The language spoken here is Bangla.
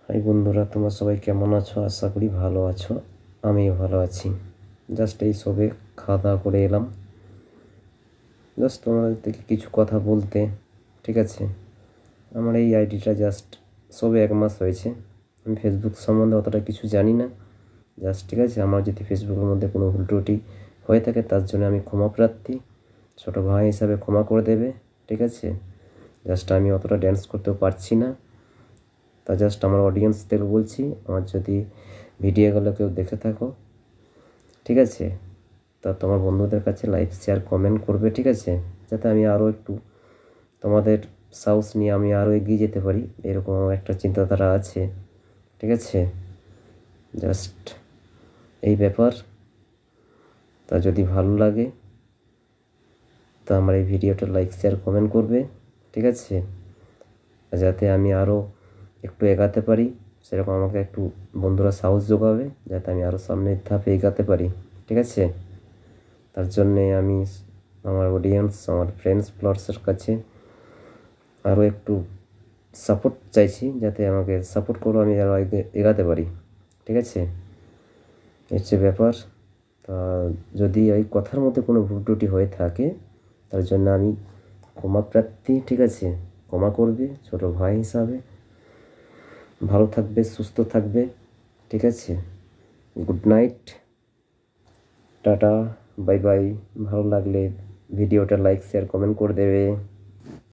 হাই বন্ধুরা, তোমরা সবাই কেমন আছো? আশা করি ভালো আছো। আমিও ভালো আছি। জাস্ট এই সবে খাওয়া দাওয়া করে এলাম। জাস্ট তোমাদের থেকে কিছু কথা বলতে। ঠিক আছে, আমার এই আইডিটা জাস্ট সবে 1 মাস হয়েছে। আমি ফেসবুক সম্বন্ধে অতটা কিছু জানি না। জাস্ট ঠিক আছে, আমার যদি ফেসবুকের মধ্যে কোনো ভুল ত্রুটি হয়ে থাকে তার জন্য আমি ক্ষমা প্রার্থী। ছোটো ভাই হিসাবে ক্ষমা করে দেবে। ঠিক আছে, জাস্ট আমি অতটা ড্যান্স করতেও পারছি না। তা জাস্ট আমার অডিয়েন্সদের বলছি, আমার যদি ভিডিওগুলো কেউ দেখে থাকো, ঠিক আছে, তা তোমার বন্ধুদের কাছে লাইক শেয়ার কমেন্ট করবে। ঠিক আছে, যাতে আমি আরও একটু তোমাদের সাহস নিয়ে আমি আরও এগিয়ে যেতে পারি, এরকম আমার একটা চিন্তাধারা আছে। ঠিক আছে, জাস্ট এই ব্যাপার। তা যদি ভালো লাগে তা আমার এই ভিডিওটা লাইক শেয়ার কমেন্ট করবে। ঠিক আছে, যাতে আমি আরও একটু এগাতে পারি, সেরকম আমাকে একটু বন্ধুরা সাহস যোগাবে, যাতে আমি আরও সামনের ধাপে এগাতে পারি। ঠিক আছে, তার জন্যে আমি আমার অডিয়েন্স, আমার ফ্রেন্ডস ফলোয়ার্সের কাছে আরও একটু সাপোর্ট চাইছি, যাতে আমাকে সাপোর্ট করো, আমি আরও এগাতে পারি। ঠিক আছে, হচ্ছে ব্যাপার। তা যদি এই কথার মধ্যে কোনো ভুল ত্রুটি হয়ে থাকে তার জন্য আমি ক্ষমা প্রার্থী। ঠিক আছে, ক্ষমা করবে ছোটো ভাই হিসাবে। ভালো থাকবে, সুস্থ থাকবে। ঠিক আছে, good night, tata, bye bye. ভালো লাগলে ভিডিওটা লাইক শেয়ার কমেন্ট করে দেবে।